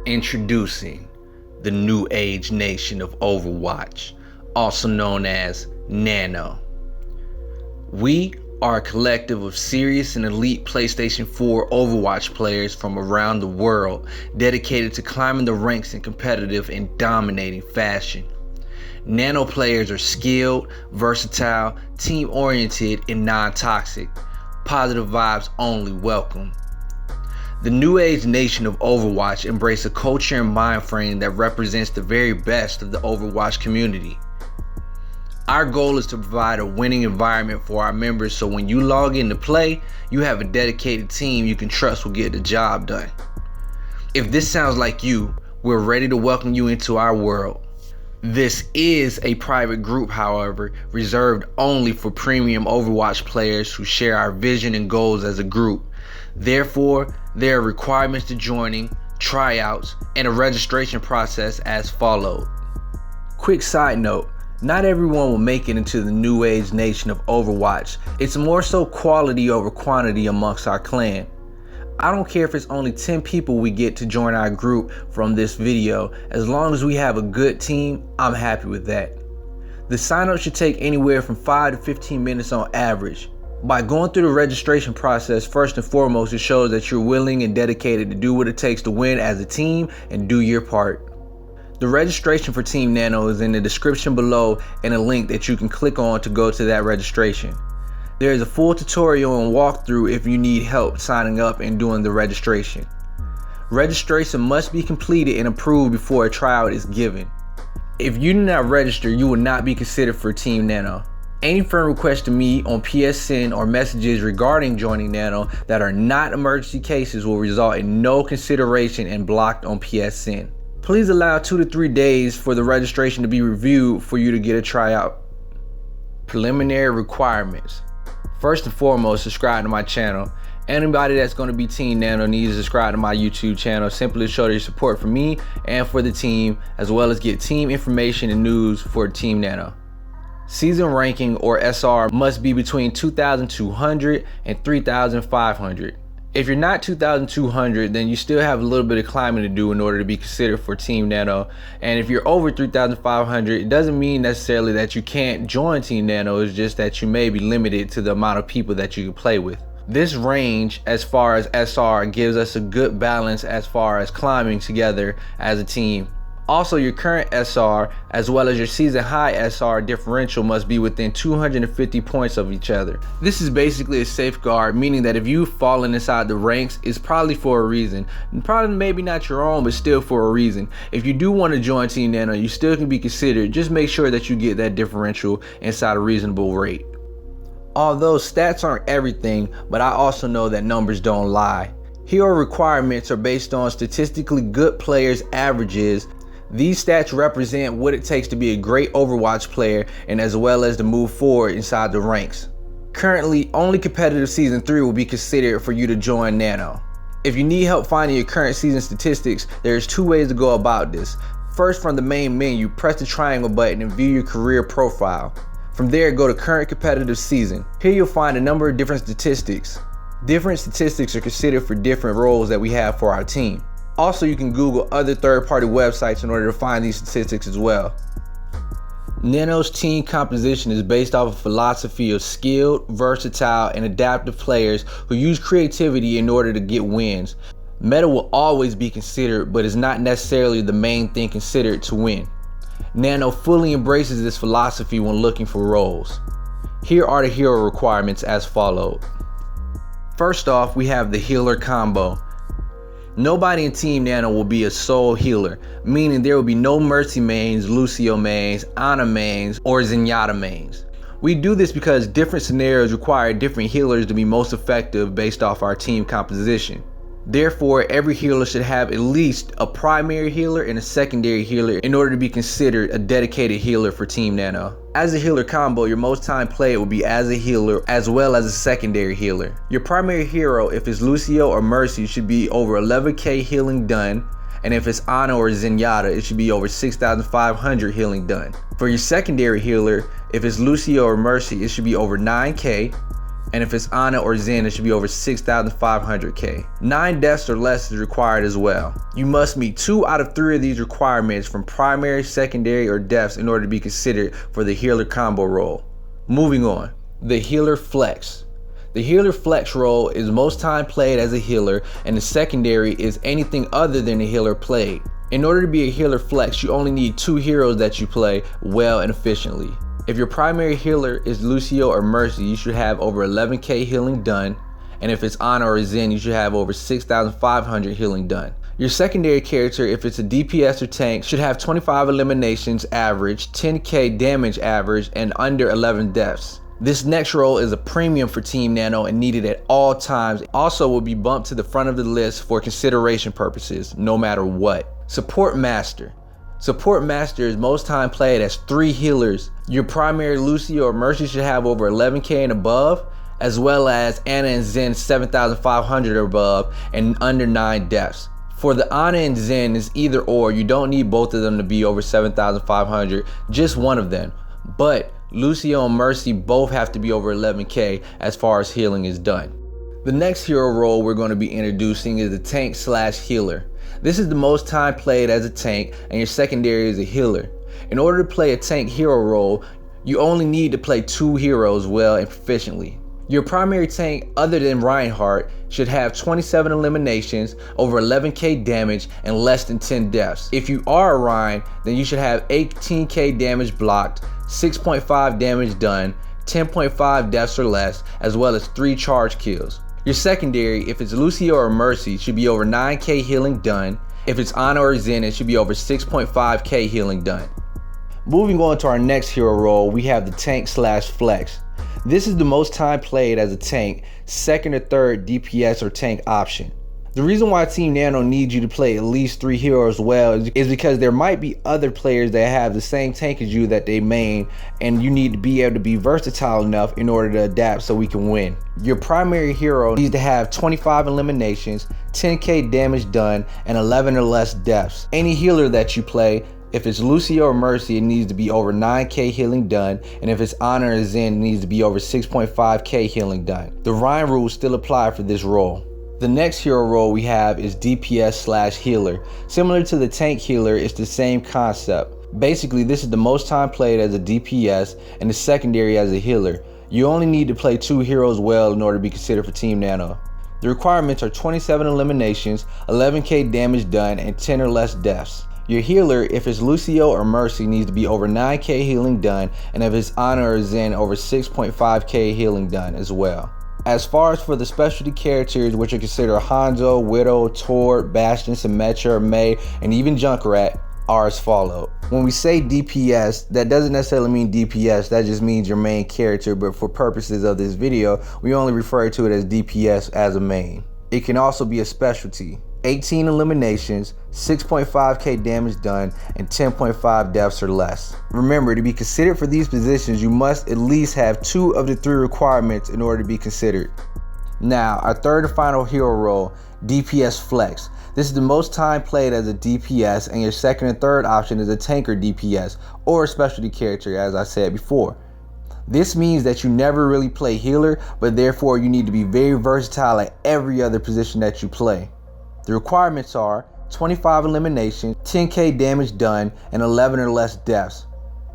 Introducing the new Age Nation of Overwatch, also known as NANO. We are a collective of serious and elite PlayStation 4 Overwatch players from around the world dedicated to climbing the ranks in competitive and dominating fashion. NANO players are skilled, versatile, team-oriented, and non-toxic. Positive vibes only welcome. The new Age Nation of Overwatch embrace a culture and mind frame that represents the very best of the Overwatch community. Our goal is to provide a winning environment for our members so when you log in to play, you have a dedicated team you can trust will get the job done. If this sounds like you, we're ready to welcome you into our world. This is a private group, however, reserved only for premium Overwatch players who share our vision and goals as a group. Therefore, there are requirements to joining, tryouts, and a registration process as followed. Quick side note, not everyone will make it into the new age nation of Overwatch. It's more so quality over quantity amongst our clan. I don't care if it's only 10 people we get to join our group from this video. As long as we have a good team, I'm happy with that. The sign up should take anywhere from 5 to 15 minutes on average. By going through the registration process, first and foremost, it shows that you're willing and dedicated to do what it takes to win as a team and do your part. The registration for Team NANO is in the description below and a link that you can click on to go to that registration. There is a full tutorial and walkthrough if you need help signing up and doing the registration. Registration must be completed and approved before a tryout is given. If you do not register, you will not be considered for Team NANO. Any friend requests to me on PSN or messages regarding joining NANO that are not emergency cases will result in no consideration and blocked on PSN. Please allow 2 to 3 days for the registration to be reviewed for you to get a tryout. Preliminary requirements. First and foremost, subscribe to my channel. Anybody that's going to be Team NANO needs to subscribe to my YouTube channel simply to show their support for me and for the team, as well as get team information and news for Team NANO. Season ranking or SR must be between 2,200 and 3,500. If you're not 2,200, then you still have a little bit of climbing to do in order to be considered for Team NANO. And if you're over 3,500, it doesn't mean necessarily that you can't join Team NANO, it's just that you may be limited to the amount of people that you can play with. This range as far as SR gives us a good balance as far as climbing together as a team. Also, your current SR as well as your season high SR differential must be within 250 points of each other. This is basically a safeguard, meaning that if you've fallen inside the ranks, it's probably for a reason. And probably maybe not your own, but still for a reason. If you do want to join Team NANO, you still can be considered. Just make sure that you get that differential inside a reasonable rate. Although stats aren't everything, but I also know that numbers don't lie. Hero requirements are based on statistically good players' averages. These stats represent what it takes to be a great Overwatch player and as well as to move forward inside the ranks. Currently, only competitive season 3 will be considered for you to join NANO. If you need help finding your current season statistics, there's 2 ways to go about this. First, from the main menu, press the triangle button and view your career profile. From there, go to current competitive season. Here you'll find a number of different statistics. Different statistics are considered for different roles that we have for our team. Also, you can Google other third-party websites in order to find these statistics as well. NANO's team composition is based off a philosophy of skilled, versatile, and adaptive players who use creativity in order to get wins. Meta will always be considered, but is not necessarily the main thing considered to win. NANO fully embraces this philosophy when looking for roles. Here are the hero requirements as followed. First off, we have the healer combo. Nobody in Team NANO will be a sole healer, meaning there will be no Mercy mains, Lucio mains, Ana mains, or Zenyatta mains. We do this because different scenarios require different healers to be most effective based off our team composition. Therefore, every healer should have at least a primary healer and a secondary healer in order to be considered a dedicated healer for Team NANO. As a healer combo, your most time played will be as a healer as well as a secondary healer. Your primary hero, if it's Lucio or Mercy, should be over 11k healing done, and if it's Ana or Zenyatta, it should be over 6,500 healing done. For your secondary healer, if it's Lucio or Mercy, it should be over 9k, and if it's Ana or Zen, it should be over 6,500k. 9 deaths or less is required as well. You must meet 2 out of 3 of these requirements from primary, secondary, or deaths in order to be considered for the healer combo role. Moving on, the healer flex. The healer flex role is most time played as a healer, and the secondary is anything other than a healer played. In order to be a healer flex, you only need 2 heroes that you play well and efficiently. If your primary healer is Lucio or Mercy, you should have over 11k healing done, and if it's Ana or Zen, you should have over 6,500 healing done. Your secondary character, if it's a DPS or tank, should have 25 eliminations average, 10k damage average, and under 11 deaths. This next role is a premium for Team Nano and needed at all times. Also will be bumped to the front of the list for consideration purposes, no matter what. Support Master. Support Master is most time played as 3 healers. Your primary Lucio or Mercy should have over 11k and above, as well as Ana and Zen 7,500 or above and under 9 deaths. For the Ana and Zen, it's either or. You don't need both of them to be over 7,500, just one of them. But Lucio and Mercy both have to be over 11k as far as healing is done. The next hero role we're going to be introducing is the tank / healer. This is the most time played as a tank, and your secondary is a healer. In order to play a tank hero role, you only need to play 2 heroes well and proficiently. Your primary tank, other than Reinhardt, should have 27 eliminations, over 11k damage, and less than 10 deaths. If you are a Rein, then you should have 18k damage blocked, 6.5 damage done, 10.5 deaths or less, as well as 3 charge kills. Your secondary, if it's Lucio or Mercy, should be over 9k healing done. If it's Ana or Zen, it should be over 6.5k healing done. Moving on to our next hero role, we have the tank / flex. This is the most time played as a tank, second or third DPS or tank option. The reason why Team Nano needs you to play at least 3 heroes well is because there might be other players that have the same tank as you that they main, and you need to be able to be versatile enough in order to adapt so we can win. Your primary hero needs to have 25 eliminations, 10k damage done, and 11 or less deaths. Any healer that you play, if it's Lucio or Mercy, it needs to be over 9k healing done, and if it's Ana or Zen, it needs to be over 6.5k healing done. The Rein rules still apply for this role. The next hero role we have is DPS / healer. Similar to the tank healer, it's the same concept. Basically, this is the most time played as a DPS and the secondary as a healer. You only need to play 2 heroes well in order to be considered for Team Nano. The requirements are 27 eliminations, 11k damage done, and 10 or less deaths. Your healer, if it's Lucio or Mercy, needs to be over 9k healing done, and if it's Ana or Zen, over 6.5k healing done as well. As far as for the specialty characters, which are considered Hanzo, Widow, Tord, Bastion, Symmetra, Mei, and even Junkrat, are as follow. When we say DPS, that doesn't necessarily mean DPS, that just means your main character, but for purposes of this video, we only refer to it as DPS as a main. It can also be a specialty. 18 eliminations, 6.5k damage done, and 10.5 deaths or less. Remember, to be considered for these positions, you must at least have 2 of the 3 requirements in order to be considered. Now, our third and final hero role, DPS Flex. This is the most time played as a DPS, and your second and third option is a tanker DPS, or a specialty character, as I said before. This means that you never really play healer, but therefore you need to be very versatile at every other position that you play. The requirements are 25 eliminations, 10k damage done, and 11 or less deaths.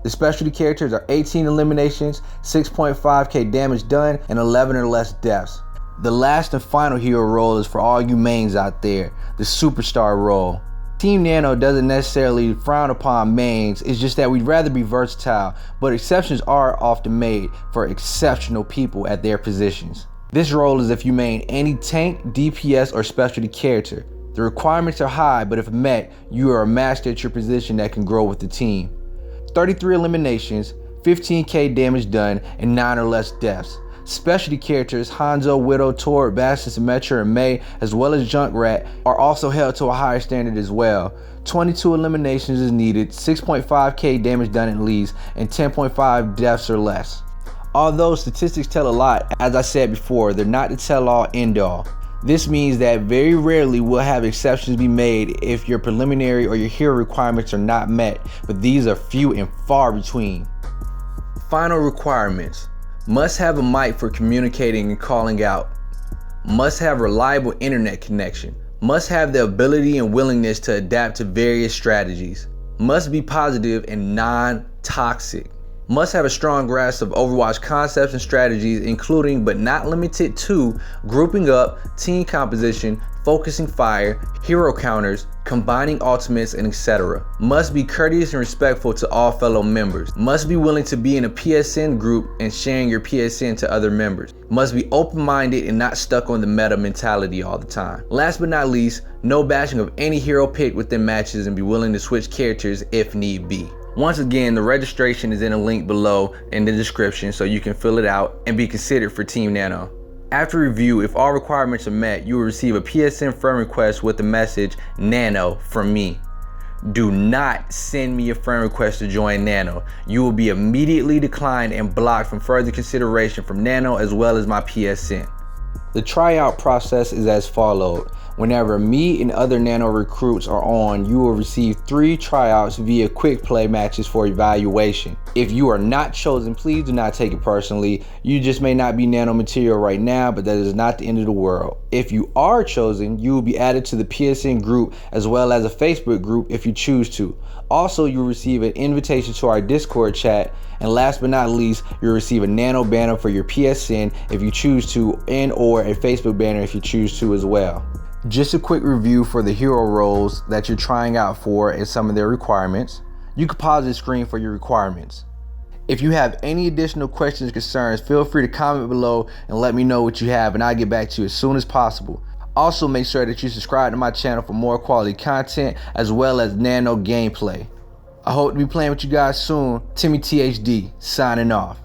The specialty characters are 18 eliminations, 6.5k damage done, and 11 or less deaths. The last and final hero role is for all you mains out there, the superstar role. Team Nano doesn't necessarily frown upon mains, it's just that we'd rather be versatile, but exceptions are often made for exceptional people at their positions. This role is if you main any tank, DPS, or specialty character. The requirements are high, but if met, you are a master at your position that can grow with the team. 33 eliminations, 15k damage done, and 9 or less deaths. Specialty characters Hanzo, Widow, Tord, Bastion, Symmetra, and Mei, as well as Junkrat, are also held to a higher standard as well. 22 eliminations is needed, 6.5k damage done at least, and 10.5 deaths or less. Although statistics tell a lot, as I said before, they're not the tell-all end-all. This means that very rarely will have exceptions be made if your preliminary or your hero requirements are not met, but these are few and far between. Final requirements. Must have a mic for communicating and calling out. Must have reliable internet connection. Must have the ability and willingness to adapt to various strategies. Must be positive and non-toxic. Must have a strong grasp of Overwatch concepts and strategies, including but not limited to grouping up, team composition, focusing fire, hero counters, combining ultimates, and etc. Must be courteous and respectful to all fellow members. Must be willing to be in a PSN group and sharing your PSN to other members. Must be open-minded and not stuck on the meta mentality all the time. Last but not least, no bashing of any hero pick within matches and be willing to switch characters if need be. Once again, the registration is in a link below in the description so you can fill it out and be considered for Team Nano. After review, if all requirements are met, you will receive a PSN friend request with the message "NANO" from me. Do not send me a friend request to join NANO. You will be immediately declined and blocked from further consideration from NANO as well as my PSN. The tryout process is as follows. Whenever me and other NANO recruits are on, you will receive 3 tryouts via quick play matches for evaluation. If you are not chosen, please do not take it personally. You just may not be NANO material right now, but that is not the end of the world. If you are chosen, you will be added to the PSN group as well as a Facebook group if you choose to. Also, you'll receive an invitation to our Discord chat. And last but not least, you'll receive a NANO banner for your PSN if you choose to, and or a Facebook banner if you choose to as well. Just a quick review for the hero roles that you're trying out for and some of their requirements. You can pause the screen for your requirements. If you have any additional questions or concerns, feel free to comment below and let me know what you have, and I'll get back to you as soon as possible. Also, make sure that you subscribe to my channel for more quality content as well as NANO gameplay. I hope to be playing with you guys soon. TimmiTHD signing off.